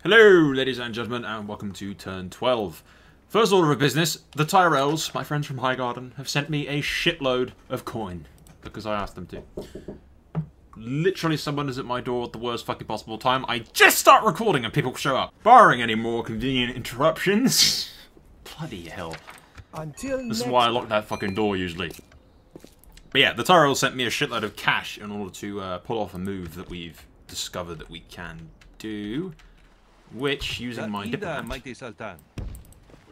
Hello, ladies and gentlemen, and welcome to Turn 12. First order of business, the Tyrells, my friends from Highgarden, have sent me a shitload of coin, because I asked them to. Literally someone is at my door at the worst fucking possible time. I just start recording and people show up. Barring any more convenient interruptions. Bloody hell. This is why I lock that fucking door usually. But yeah, the Tyrells sent me a shitload of cash in order to pull off a move that we've discovered that we can do. Which, using my diplomat...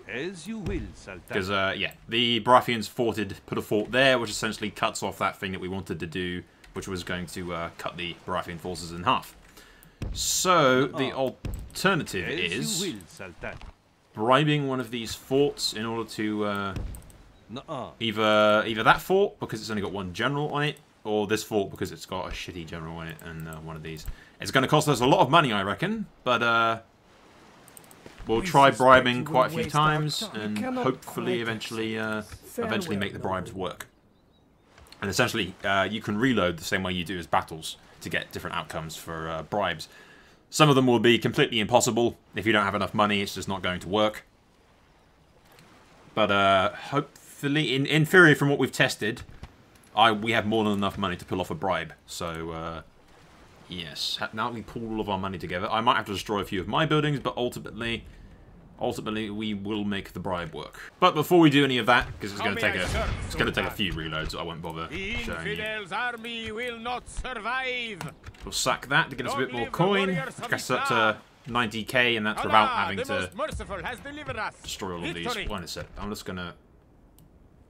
As you will, Sultan. Because, yeah, the Baratheons put a fort there, which essentially cuts off that thing that we wanted to do, which was going to cut the Baratheon forces in half. So, the alternative is bribing one of these forts in order to either that fort, because it's only got one general on it, or this fort, because it's got a shitty general on it, and one of these. It's going to cost us a lot of money, I reckon, but, we'll try bribing quite a few times, and hopefully eventually make the bribes work. And essentially, you can reload the same way you do as battles to get different outcomes for bribes. Some of them will be completely impossible. If you don't have enough money, it's just not going to work. But hopefully, in theory, from what we've tested, we have more than enough money to pull off a bribe. So, yes, now that we pull all of our money together, I might have to destroy a few of my buildings, but ultimately we will make the bribe work. But before we do any of that, because it's going to take a few reloads, I won't bother showing you. Army will not survive. We'll sack that to get us a bit more coin. I guess up to 90k, and that's without having to destroy all of these. Wait a sec, I'm just going to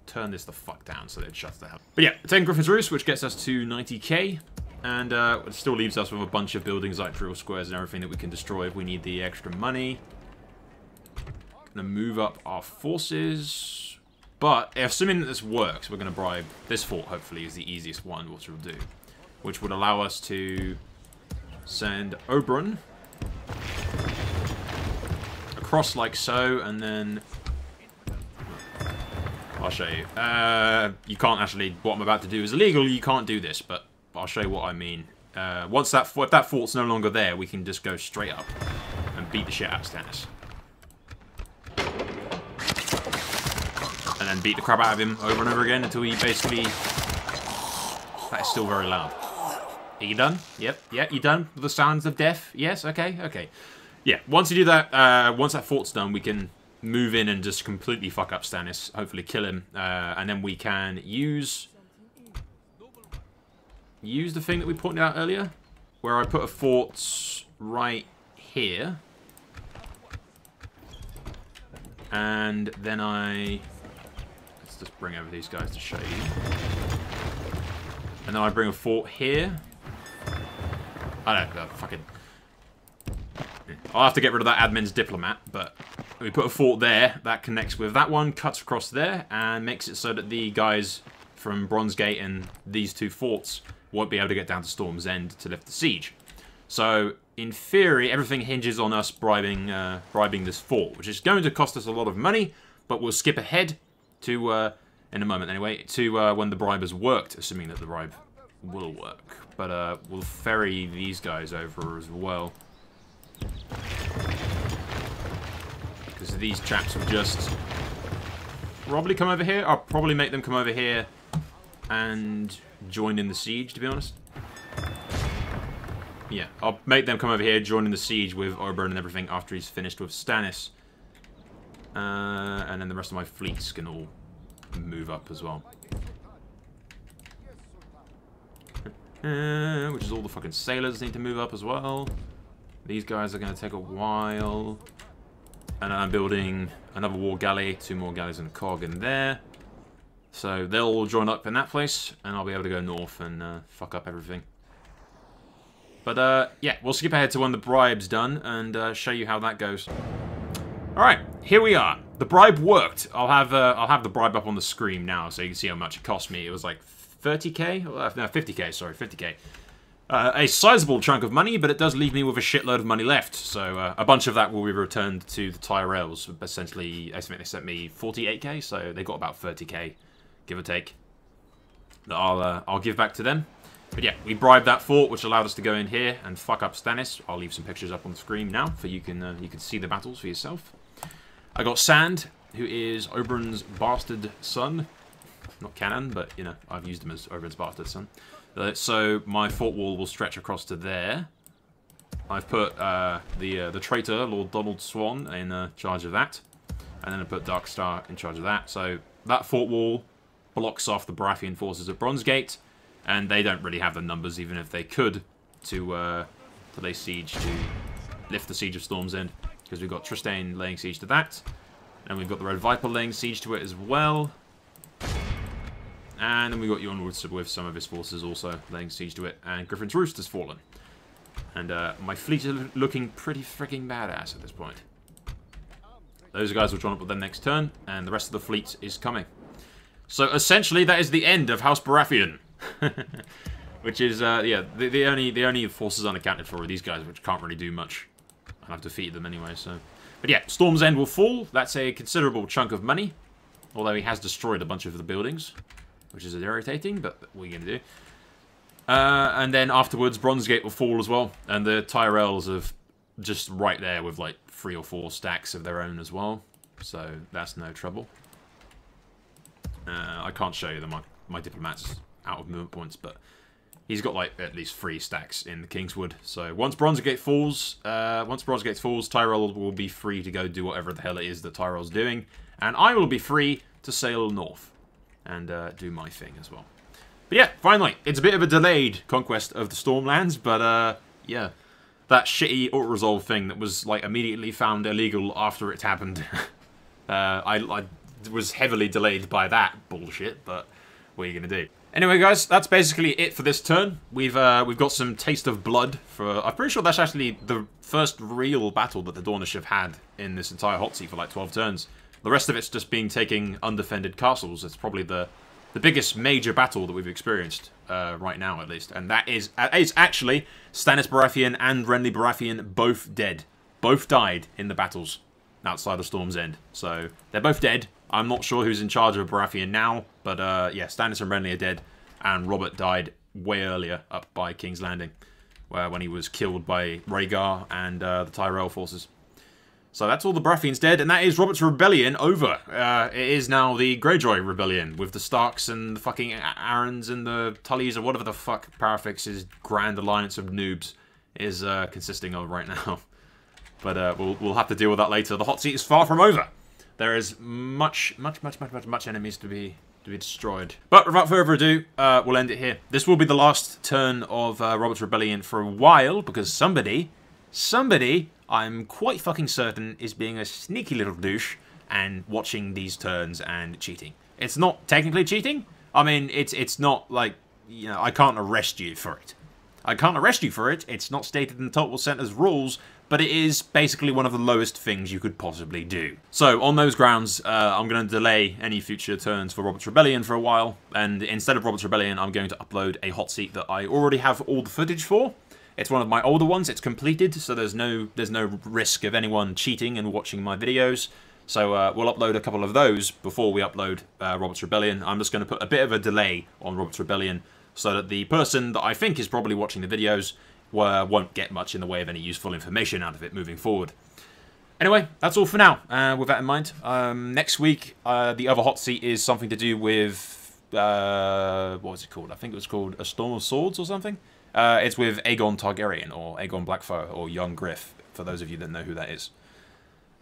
turn this the fuck down so that it shuts the hell. But yeah, 10 Griffin's Roost, which gets us to 90k. And it still leaves us with a bunch of buildings like drill squares and everything that we can destroy if we need the extra money. Gonna move up our forces. But assuming that this works, we're gonna bribe this fort, hopefully, is the easiest one, which we'll do. Which would allow us to send Oberyn across like so, and then I'll show you. You can't actually, what I'm about to do is illegal, you can't do this, but I'll show you what I mean. If that fort's no longer there, we can just go straight up and beat the shit out of Stannis. And then beat the crap out of him over and over again until he basically... That is still very loud. Are you done? Yep, you done with the sounds of death? Yes, okay. Yeah, once you do that, once that fort's done, we can move in and just completely fuck up Stannis, hopefully kill him, and then we can use the thing that we pointed out earlier, where I put a fort right here, and then let's just bring over these guys to show you, and then I bring a fort here. I don't know, fucking, I'll have to get rid of that admin's diplomat, but we put a fort there that connects with that one, cuts across there, and makes it so that the guys from Bronze Gate and these two forts won't be able to get down to Storm's End to lift the siege. So, in theory, everything hinges on us bribing this fort, which is going to cost us a lot of money, but we'll skip ahead to, in a moment anyway, to when the bribe has worked, assuming that the bribe will work. But we'll ferry these guys over as well. Because these chaps will just probably come over here. I'll probably make them come over here and join in the siege, to be honest. Yeah, I'll make them come over here, join in the siege with Oberyn and everything after he's finished with Stannis. And then the rest of my fleets can all move up as well. Which is all the fucking sailors need to move up as well. These guys are going to take a while. And I'm building another war galley, 2 more galleys and a cog in there. So they'll all join up in that place, and I'll be able to go north and fuck up everything. But yeah, we'll skip ahead to when the bribe's done and show you how that goes. All right, here we are. The bribe worked. I'll have the bribe up on the screen now, so you can see how much it cost me. It was like 30k, no, 50k. Sorry, 50k. A sizable chunk of money, but it does leave me with a shitload of money left. So a bunch of that will be returned to the Tyrells. Essentially, I estimate they sent me 48k, so they got about 30k, give or take. That I'll give back to them. But yeah, we bribed that fort, which allowed us to go in here and fuck up Stannis. I'll leave some pictures up on the screen now, for you can see the battles for yourself. I got Sand, who is Oberyn's bastard son. Not canon, but, you know, I've used him as Oberyn's bastard son. So my fort wall will stretch across to there. I've put the traitor, Lord Donald Swan, in charge of that. And then I put Darkstar in charge of that. So that fort wall blocks off the Baratheon forces at Bronzegate. And they don't really have the numbers, even if they could, to lay siege, to lift the siege of Storm's End. Because we've got Trystane laying siege to that. And we've got the Red Viper laying siege to it as well. And then we've got Yonwoods with some of his forces also laying siege to it. And Griffin's Roost has fallen. And my fleet is looking pretty freaking badass at this point. Those guys will join up with them next turn. And the rest of the fleet is coming. So essentially that is the end of House Baratheon. Which is, yeah, the only forces unaccounted for are these guys, which can't really do much. And I've defeated them anyway, so... But yeah, Storm's End will fall. That's a considerable chunk of money. Although he has destroyed a bunch of the buildings. Which is irritating, but what are you going to do? And then afterwards, Bronzegate will fall as well. And the Tyrells are just right there with like 3 or 4 stacks of their own as well. So that's no trouble. I can't show you my diplomats out of movement points, but he's got like at least 3 stacks in the Kingswood. So once Bronzegate falls, Tyrell will be free to go do whatever the hell it is that Tyrell's doing, and I will be free to sail north and do my thing as well. But yeah, finally, it's a bit of a delayed conquest of the Stormlands, but yeah, that shitty auto-resolve thing that was like immediately found illegal after it happened. I was heavily delayed by that bullshit, but what are you gonna do? Anyway, guys, that's basically it for this turn. We've got some taste of blood for... I'm pretty sure that's actually the first real battle that the Dornish have had in this entire hot seat for like 12 turns. The rest of it's just been taking undefended castles. It's probably the biggest major battle that we've experienced right now, at least. And that is actually Stannis Baratheon and Renly Baratheon both dead. Both died in the battles outside of Storm's End. So they're both dead. I'm not sure who's in charge of Baratheon now, but yeah, Stannis and Renly are dead, and Robert died way earlier up by King's Landing, when he was killed by Rhaegar and the Tyrell forces. So that's all the Baratheons dead, and that is Robert's rebellion over. It is now the Greyjoy rebellion, with the Starks and the fucking Aarons and the Tullys, or whatever the fuck Parafix's grand alliance of noobs is consisting of right now. But we'll have to deal with that later. The hot seat is far from over. There is much enemies to be destroyed. But without further ado, we'll end it here. This will be the last turn of Robert's Rebellion for a while, because somebody, I'm quite fucking certain, is being a sneaky little douche and watching these turns and cheating. It's not technically cheating. I mean, it's not like, you know, I can't arrest you for it. I can't arrest you for it. It's not stated in the Total Center's rules, but it is basically one of the lowest things you could possibly do. So, on those grounds, I'm going to delay any future turns for Robert's Rebellion for a while, and instead of Robert's Rebellion, I'm going to upload a hot seat that I already have all the footage for. It's one of my older ones, it's completed, so there's no risk of anyone cheating and watching my videos. So we'll upload a couple of those before we upload Robert's Rebellion. I'm just going to put a bit of a delay on Robert's Rebellion, so that the person that I think is probably watching the videos won't get much in the way of any useful information out of it moving forward. Anyway, that's all for now. With that in mind, next week, the other hot seat is something to do with... what was it called? I think it was called A Storm of Swords or something. It's with Aegon Targaryen, or Aegon Blackfire, or Young Griff, for those of you that know who that is.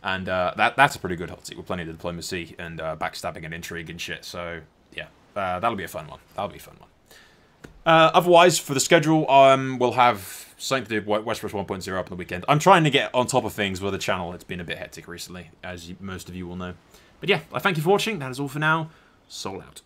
And that's a pretty good hot seat, with plenty of diplomacy and backstabbing and intrigue and shit. So, yeah, that'll be a fun one. That'll be a fun one. Otherwise, for the schedule, we'll have something to do with Westeros 1.0 up on the weekend. I'm trying to get on top of things with the channel. It's been a bit hectic recently, as most of you will know. But yeah, I thank you for watching. That is all for now. Soul out.